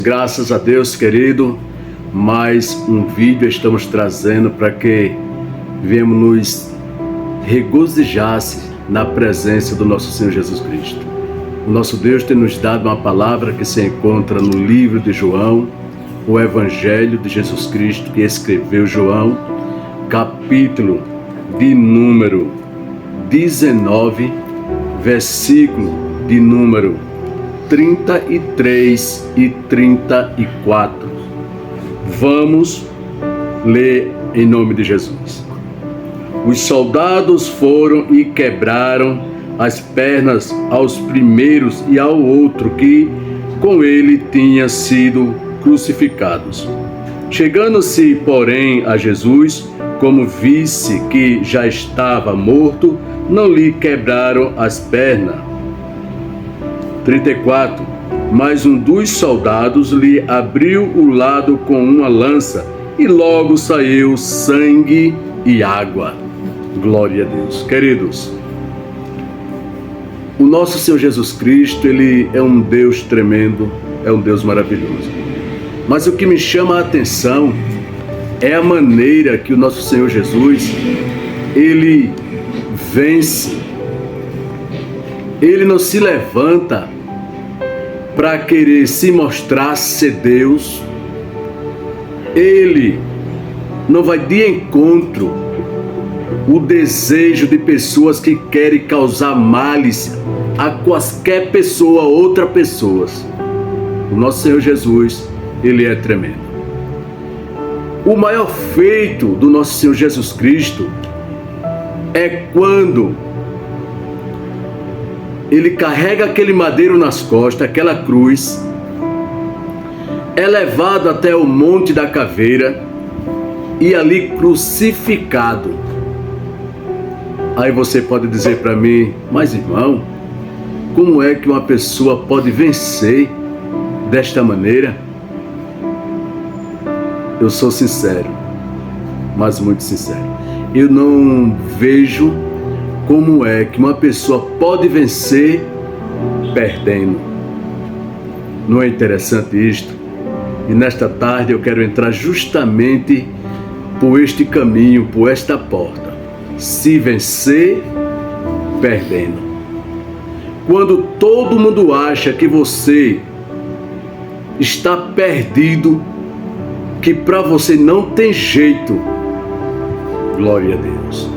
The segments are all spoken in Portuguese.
Graças a Deus, querido, mais um vídeo estamos trazendo para que venhamos nos regozijar na presença do nosso Senhor Jesus Cristo. O nosso Deus tem nos dado uma palavra que se encontra no livro de João, o Evangelho de Jesus Cristo que escreveu João, capítulo de número 19, versículo de número 33 e 34. Vamos ler em nome de Jesus. Os soldados foram e quebraram as pernas aos primeiros e ao outro que com ele tinha sido crucificados. Chegando-se, porém, a Jesus, como visse que já estava morto, não lhe quebraram as pernas. 34. Mas um dos soldados lhe abriu o lado com uma lança e logo saiu sangue e água. Glória a Deus. Queridos, o nosso Senhor Jesus Cristo, Ele é um Deus tremendo, é um Deus maravilhoso. Mas o que me chama a atenção é a maneira que o nosso Senhor Jesus, Ele vence. Ele não se levanta para querer se mostrar ser Deus. Ele não vai de encontro o desejo de pessoas que querem causar males a qualquer pessoa, outra pessoa. O nosso Senhor Jesus, Ele é tremendo. O maior feito do nosso Senhor Jesus Cristo é quando Ele carrega aquele madeiro nas costas, aquela cruz, é levado até o Monte da Caveira e ali crucificado. Aí você pode dizer para mim, mas irmão, como é que uma pessoa pode vencer desta maneira? Eu sou sincero, mas muito sincero. Eu não vejo como é que uma pessoa pode vencer perdendo. Não é interessante isto? E nesta tarde eu quero entrar justamente por este caminho, por esta porta. Se vencer perdendo. Quando todo mundo acha que você está perdido, que para você não tem jeito, glória a Deus.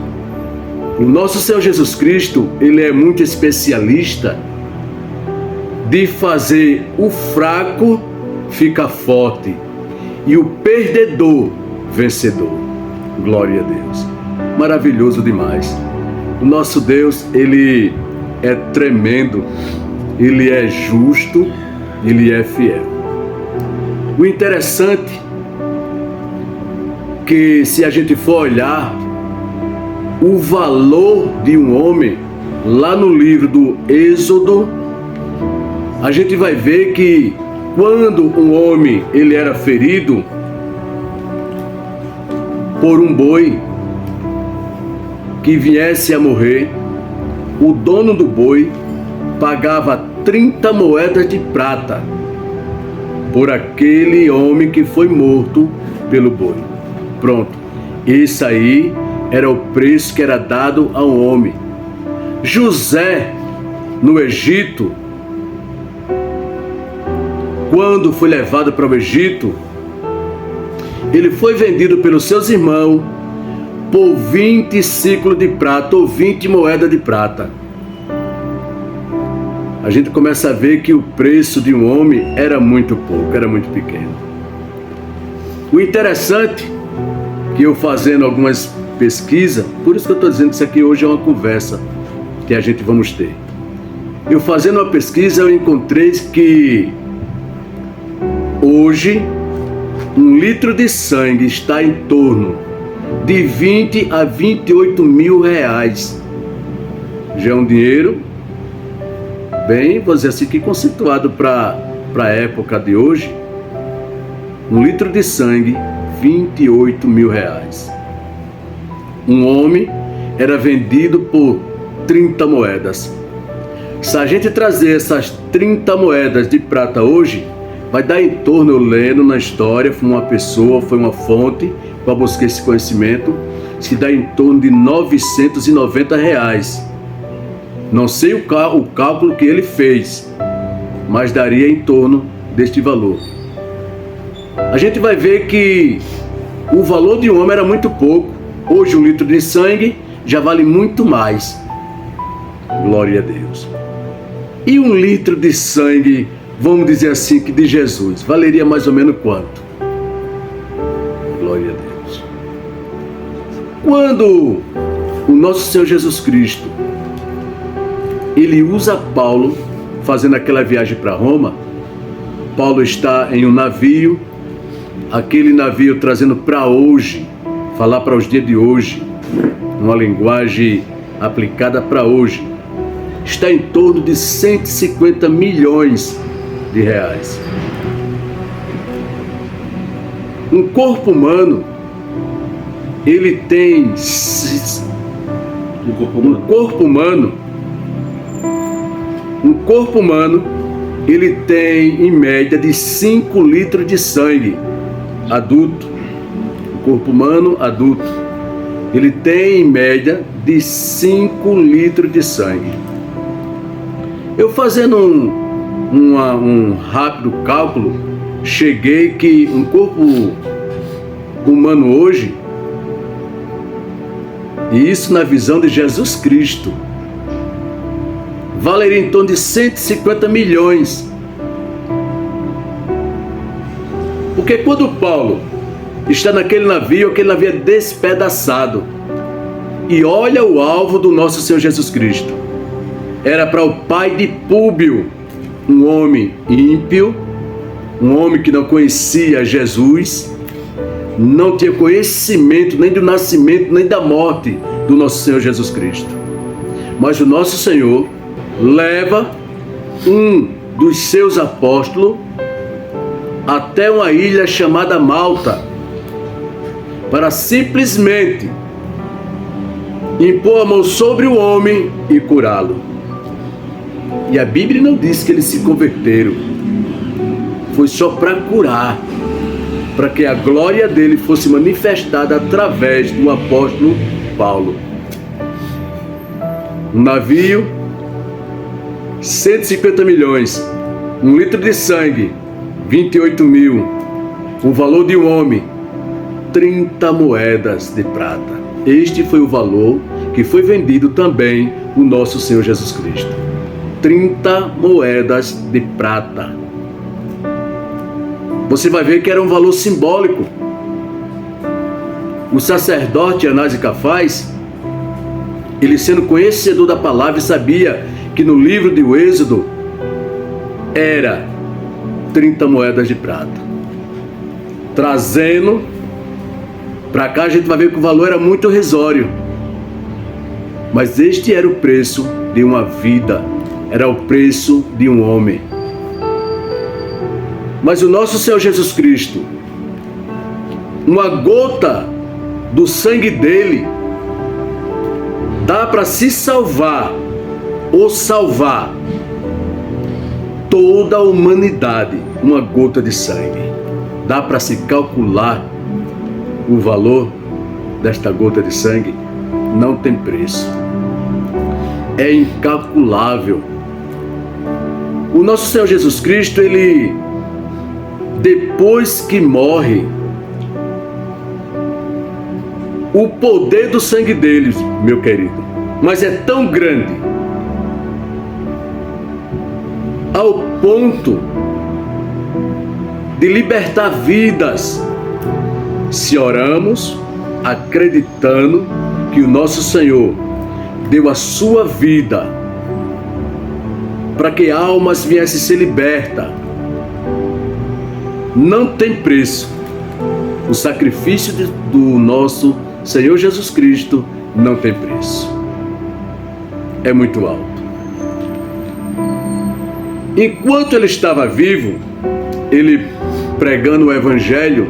O nosso Senhor Jesus Cristo, Ele é muito especialista de fazer o fraco ficar forte e o perdedor vencedor. Glória a Deus. Maravilhoso demais. O nosso Deus, Ele é tremendo, Ele é justo, Ele é fiel. O interessante é que se a gente for olhar o valor de um homem, lá no livro do Êxodo, a gente vai ver que quando um homem ele era ferido por um boi que viesse a morrer, o dono do boi pagava 30 moedas de prata por aquele homem que foi morto pelo boi. Pronto, esse aí era o preço que era dado a um homem. José, no Egito, quando foi levado para o Egito, ele foi vendido pelos seus irmãos por 20 ciclos de prata ou 20 moedas de prata. A gente começa a ver que o preço de um homem era muito pouco, era muito pequeno. O interessante que eu fazendo algumas pesquisas, por isso que eu estou dizendo que isso aqui hoje é uma conversa que a gente vamos ter. Eu fazendo uma pesquisa, eu encontrei que hoje 1 litro de sangue está em torno de 20 a 28 mil reais. Já é um dinheiro bem, vou dizer assim, que conceituado para a época de hoje. 1 litro de sangue, 28 mil reais. Um homem era vendido por 30 moedas. Se a gente trazer essas 30 moedas de prata hoje, vai dar em torno, eu lendo na história, foi uma pessoa, foi uma fonte para buscar esse conhecimento, que dá em torno de R$990. Não sei o cálculo que ele fez, mas daria em torno deste valor. A gente vai ver que o valor de um homem era muito pouco. Hoje 1 litro de sangue já vale muito mais. Glória a Deus. E 1 litro de sangue, vamos dizer assim, que de Jesus, valeria mais ou menos quanto? Glória a Deus. Quando o nosso Senhor Jesus Cristo, ele usa Paulo, fazendo aquela viagem para Roma, Paulo está em um navio, aquele navio trazendo para hoje, falar para os dias de hoje, uma linguagem aplicada para hoje, está em torno de 150 milhões de reais. Um corpo humano, ele tem um corpo humano, ele tem em média de 5 litros de sangue adulto. O corpo humano adulto, ele tem em média de 5 litros de sangue. Eu fazendo um rápido cálculo, cheguei que um corpo humano hoje, e isso na visão de Jesus Cristo, valeria em torno de 150 milhões. Porque quando Paulo está naquele navio, aquele navio é despedaçado, e olha o alvo do nosso Senhor Jesus Cristo. Era para o pai de Públio, um homem ímpio, um homem que não conhecia Jesus, não tinha conhecimento nem do nascimento, nem da morte do nosso Senhor Jesus Cristo. Mas o nosso Senhor leva um dos seus apóstolos até uma ilha chamada Malta, para simplesmente impor a mão sobre o homem e curá-lo. E a Bíblia não diz que eles se converteram, foi só para curar, para que a glória dele fosse manifestada através do apóstolo Paulo. Um navio, 150 milhões, 1 litro de sangue, 28 mil, o valor de um homem, 30 moedas de prata. Este foi o valor que foi vendido também o nosso Senhor Jesus Cristo. 30 moedas de prata. Você vai ver que era um valor simbólico. O sacerdote Anás e Cafás, ele sendo conhecedor da palavra, sabia que no livro de Êxodo era 30 moedas de prata. Trazendo para cá, a gente vai ver que o valor era muito irrisório. Mas este era o preço de uma vida, era o preço de um homem. Mas o nosso Senhor Jesus Cristo, uma gota do sangue dele dá para se salvar ou salvar toda a humanidade. Uma gota de sangue. Dá para se calcular o valor desta gota de sangue? Não tem preço. É incalculável. O nosso Senhor Jesus Cristo, ele, depois que morre, o poder do sangue dele, meu querido, mas é tão grande, ao ponto de libertar vidas, se oramos acreditando que o nosso Senhor deu a sua vida para que almas viessem ser libertas. Não tem preço. O sacrifício do nosso Senhor Jesus Cristo não tem preço. É muito alto. Enquanto ele estava vivo, ele pregando o Evangelho,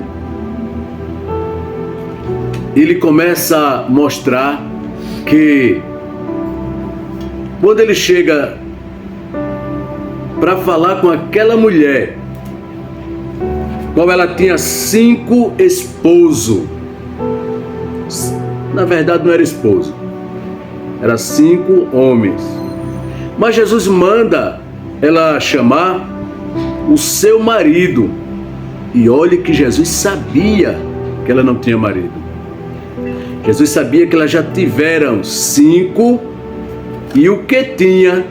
ele começa a mostrar que quando ele chega para falar com aquela mulher qual ela tinha 5 esposos. Na verdade não era esposo, era 5 homens. Mas Jesus manda ela chamar o seu marido. E olhe que Jesus sabia que ela não tinha marido. Jesus sabia que elas já tiveram 5 e o que tinha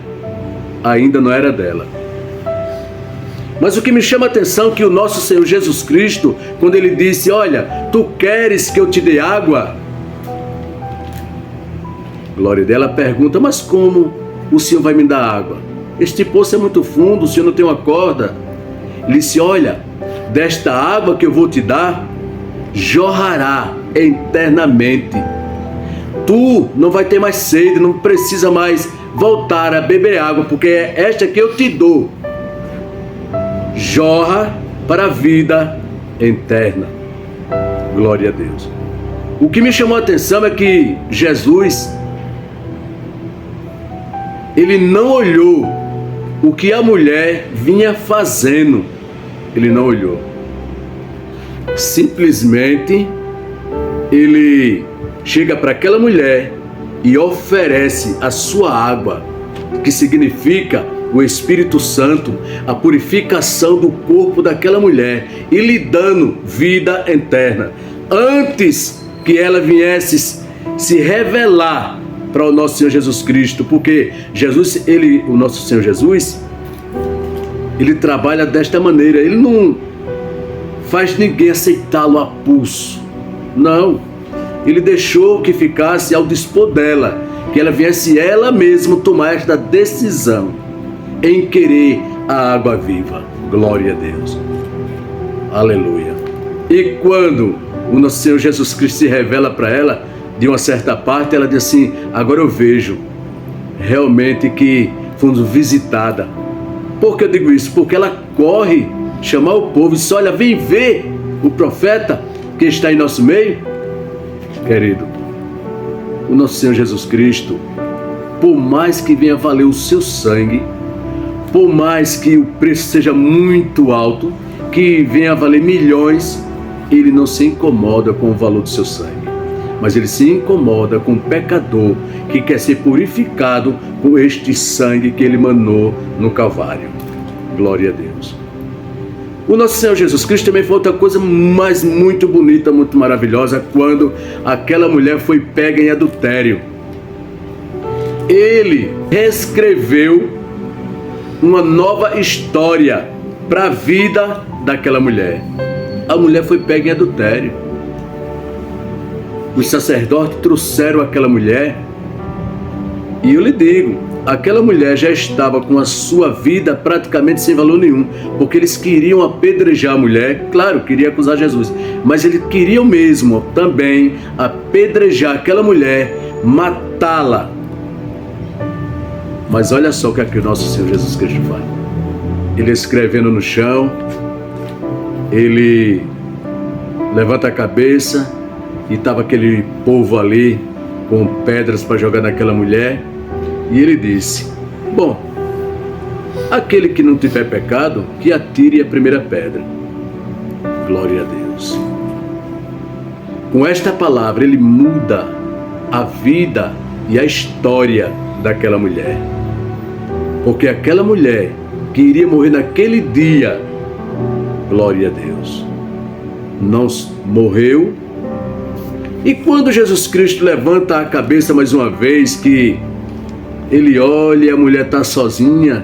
ainda não era dela. Mas o que me chama a atenção é que o nosso Senhor Jesus Cristo, quando ele disse, olha, tu queres que eu te dê água? Glória dela pergunta, mas como o Senhor vai me dar água? Este poço é muito fundo, o Senhor não tem uma corda. Ele disse, olha, desta água que eu vou te dar, jorrará eternamente. Tu não vai ter mais sede, não precisa mais voltar a beber água, porque é esta que eu te dou. Jorra para a vida eterna. Glória a Deus. O que me chamou a atenção é que Jesus, ele não olhou o que a mulher vinha fazendo. Ele não olhou. Simplesmente, ele chega para aquela mulher e oferece a sua água, que significa o Espírito Santo, a purificação do corpo daquela mulher e lhe dando vida eterna. Antes que ela viesse se revelar para o nosso Senhor Jesus Cristo, porque Jesus, o nosso Senhor Jesus, ele trabalha desta maneira, ele não faz ninguém aceitá-lo a pulso, não, ele deixou que ficasse ao dispor dela, que ela viesse ela mesma tomar esta decisão em querer a água viva. Glória a Deus, aleluia. E quando o nosso Senhor Jesus Cristo se revela para ela, de uma certa parte, ela diz assim, agora eu vejo realmente que fomos visitada. Por que eu digo isso? Porque ela corre chamar o povo e diz, olha, vem ver o profeta que está em nosso meio. Querido, o nosso Senhor Jesus Cristo, por mais que venha valer o seu sangue, por mais que o preço seja muito alto, que venha valer milhões, ele não se incomoda com o valor do seu sangue. Mas ele se incomoda com o pecador que quer ser purificado com este sangue que ele manou no Calvário. Glória a Deus. O nosso Senhor Jesus Cristo também foi outra coisa mais muito bonita, muito maravilhosa, quando aquela mulher foi pega em adultério. Ele reescreveu uma nova história para a vida daquela mulher. A mulher foi pega em adultério. Os sacerdotes trouxeram aquela mulher e eu lhe digo, aquela mulher já estava com a sua vida praticamente sem valor nenhum, porque eles queriam apedrejar a mulher, claro, queria acusar Jesus, mas eles queriam mesmo também apedrejar aquela mulher, matá-la. Mas olha só o que é que o nosso Senhor Jesus Cristo faz. Ele escrevendo no chão, ele levanta a cabeça, e estava aquele povo ali com pedras para jogar naquela mulher, e ele disse, bom, aquele que não tiver pecado, que atire a primeira pedra. Glória a Deus. Com esta palavra ele muda a vida e a história daquela mulher, porque aquela mulher que iria morrer naquele dia, glória a Deus, não morreu. E quando Jesus Cristo levanta a cabeça mais uma vez, que ele olha e a mulher está sozinha,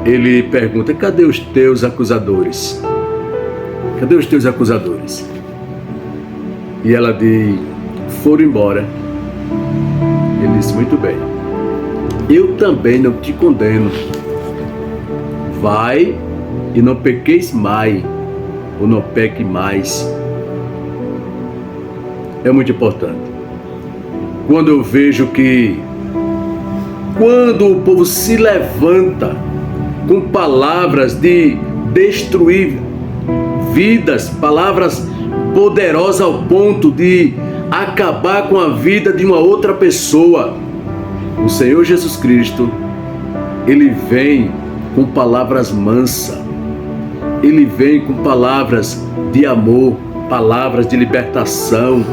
ele pergunta, cadê os teus acusadores? Cadê os teus acusadores? E ela diz, foram embora. Ele disse, muito bem, eu também não te condeno. Vai e não pequeis mais, ou não peque mais. É muito importante. Quando eu vejo que, quando o povo se levanta com palavras de destruir vidas, palavras poderosas ao ponto de acabar com a vida de uma outra pessoa, o Senhor Jesus Cristo, ele vem com palavras mansas, ele vem com palavras de amor, palavras de libertação,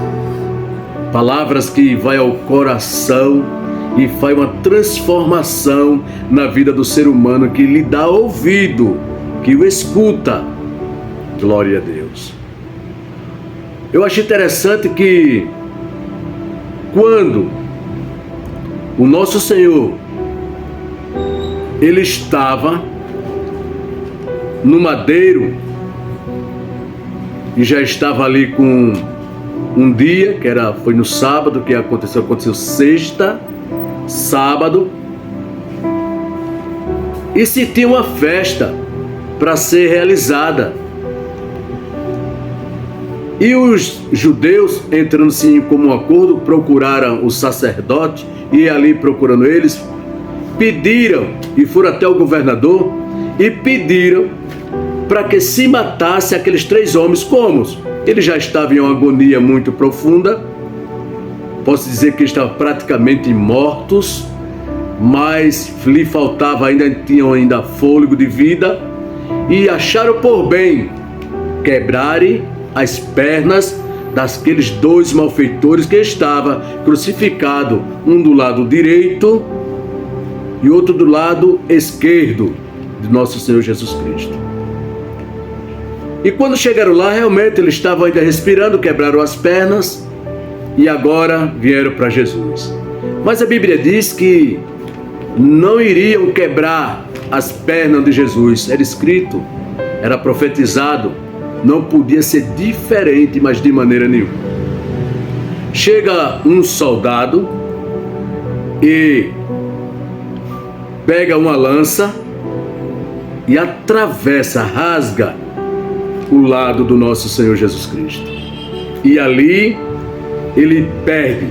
palavras que vai ao coração e faz uma transformação na vida do ser humano que lhe dá ouvido, que o escuta. Glória a Deus. Eu acho interessante que quando o nosso Senhor, ele estava no madeiro e já estava ali com um dia, foi no sábado que aconteceu sexta, sábado, e se tinha uma festa para ser realizada. E os judeus, entrando-se em comum acordo, procuraram o sacerdote, e ali procurando eles, pediram, e foram até o governador, e pediram para que se matasse aqueles 3 homens. Como? Eles já estavam em uma agonia muito profunda, posso dizer que estavam praticamente mortos, mas lhe faltava tinham ainda fôlego de vida, e acharam por bem quebrarem as pernas daqueles 2 malfeitores que estavam crucificados, um do lado direito e outro do lado esquerdo de nosso Senhor Jesus Cristo. E quando chegaram lá, realmente eles estavam ainda respirando, quebraram as pernas e agora vieram para Jesus. Mas a Bíblia diz que não iriam quebrar as pernas de Jesus. Era escrito, era profetizado, não podia ser diferente, mas de maneira nenhuma. Chega um soldado e pega uma lança e atravessa, rasga o lado do nosso Senhor Jesus Cristo. E ali ele perde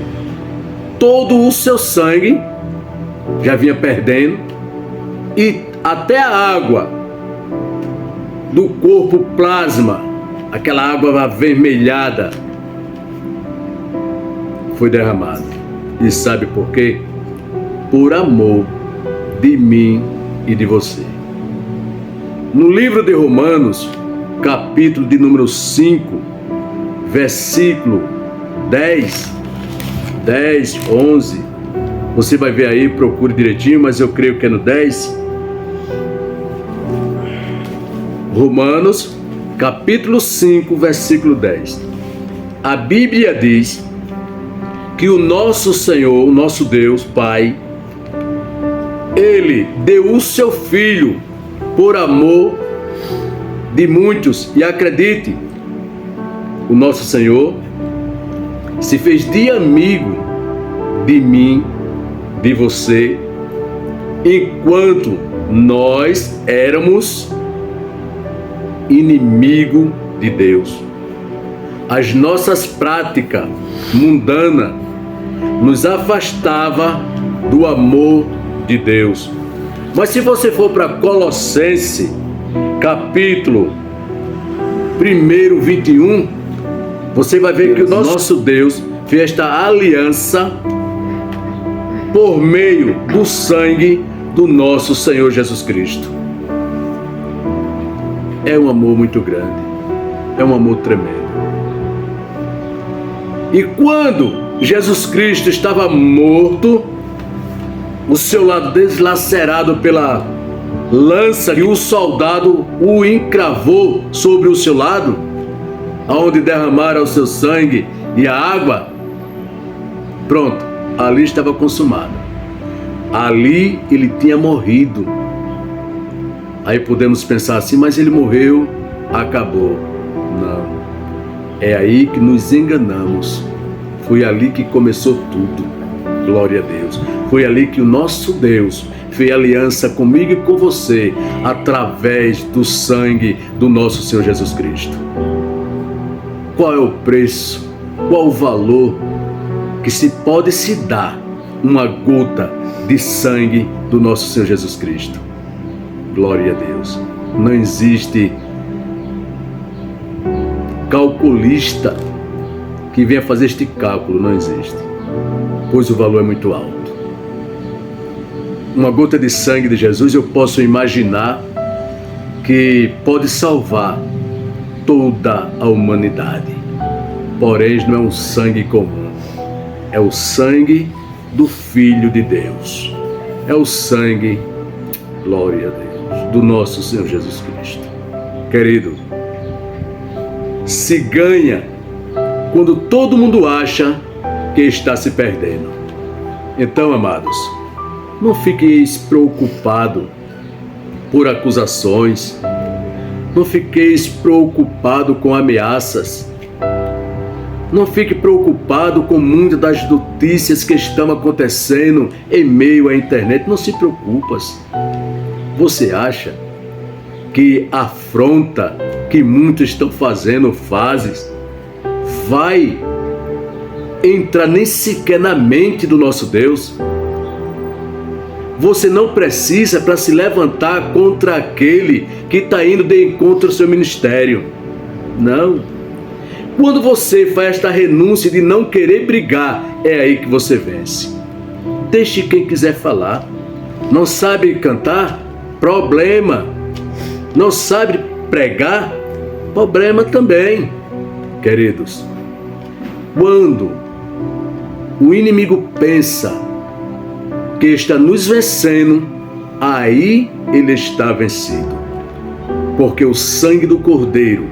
todo o seu sangue, já vinha perdendo, e até a água do corpo plasma, aquela água avermelhada, foi derramada. E sabe por quê? Por amor de mim e de você. No livro de Romanos, capítulo de número 5, versículo 10, 11, você vai ver aí, procure direitinho, mas eu creio que é no 10. Romanos, capítulo 5, versículo 10. A Bíblia diz que o nosso Senhor, o nosso Deus, Pai, Ele deu o seu Filho por amor de muitos. E acredite, o nosso Senhor se fez de amigo de mim, de você, enquanto nós éramos inimigo de Deus. As nossas práticas mundanas nos afastava do amor de Deus. Mas se você for para Colossenses, capítulo 1, 21, você vai ver que o nosso Deus fez esta aliança por meio do sangue do nosso Senhor Jesus Cristo. É um amor muito grande, é um amor tremendo. E quando Jesus Cristo estava morto, o seu lado deslacerado pela lança que o soldado o encravou sobre o seu lado, aonde derramaram o seu sangue e a água, pronto, ali estava consumado. Ali ele tinha morrido. Aí podemos pensar assim, mas ele morreu, acabou. Não. É aí que nos enganamos. Foi ali que começou tudo. Glória a Deus. Foi ali que o nosso Deus fez aliança comigo e com você, através do sangue do nosso Senhor Jesus Cristo. Qual é o preço? Qual o valor que se pode se dar uma gota de sangue do nosso Senhor Jesus Cristo? Glória a Deus. Não existe calculista que venha fazer este cálculo, não existe, pois o valor é muito alto. Uma gota de sangue de Jesus, eu posso imaginar que pode salvar toda a humanidade. Porém, não é um sangue comum, é o sangue do Filho de Deus. É o sangue, glória a Deus, do nosso Senhor Jesus Cristo. Querido, se ganha quando todo mundo acha que está se perdendo. Então, amados, não fiqueis preocupados por acusações, não fiqueis preocupados com ameaças, não fique preocupado com muitas das notícias que estão acontecendo em meio à internet. Não se preocupas. Você acha que a afronta que muitos estão fazendo, vai entrar nem sequer na mente do nosso Deus? Você não precisa para se levantar contra aquele que está indo de encontro ao seu ministério. Não. Quando você faz esta renúncia de não querer brigar, é aí que você vence. Deixe quem quiser falar. Não sabe cantar? Problema. Não sabe pregar? Problema também. Queridos, quando o inimigo pensa que está nos vencendo, aí ele está vencido. Porque o sangue do Cordeiro,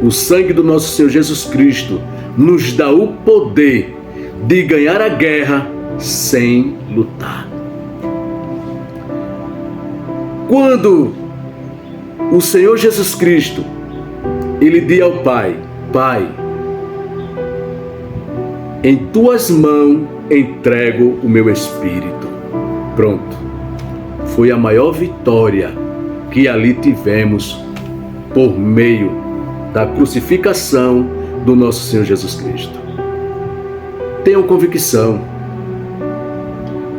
o sangue do nosso Senhor Jesus Cristo, nos dá o poder de ganhar a guerra sem lutar. Quando o Senhor Jesus Cristo, ele diz ao Pai: Pai, em tuas mãos entrego o meu espírito. Pronto. Foi a maior vitória que ali tivemos por meio da crucificação do nosso Senhor Jesus Cristo. Tenham convicção.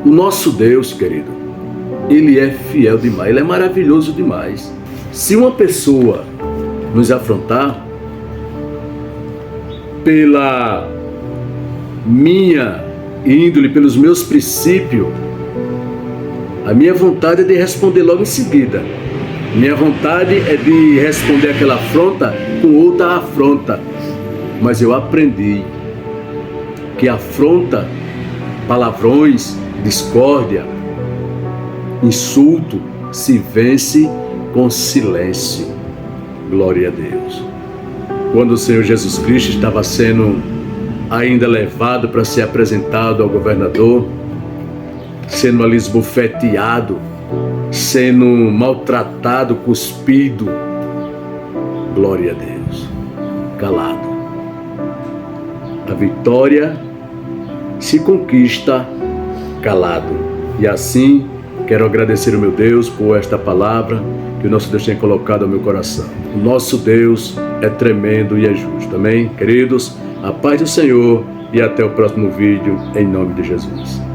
O nosso Deus, querido, ele é fiel demais, ele é maravilhoso demais. Se uma pessoa nos afrontar pela minha índole, pelos meus princípios, a minha vontade é de responder logo em seguida. Minha vontade é de responder aquela afronta com outra afronta. Mas eu aprendi que afronta, palavrões, discórdia, insulto, se vence com silêncio. Glória a Deus. Quando o Senhor Jesus Cristo estava sendo ainda levado para ser apresentado ao governador, sendo ali esbofeteado, sendo maltratado, cuspido, glória a Deus, calado. A vitória se conquista calado. E assim, quero agradecer ao meu Deus por esta palavra que o nosso Deus tem colocado ao meu coração. O nosso Deus é tremendo e é justo. Amém? Queridos, a paz do Senhor e até o próximo vídeo, em nome de Jesus.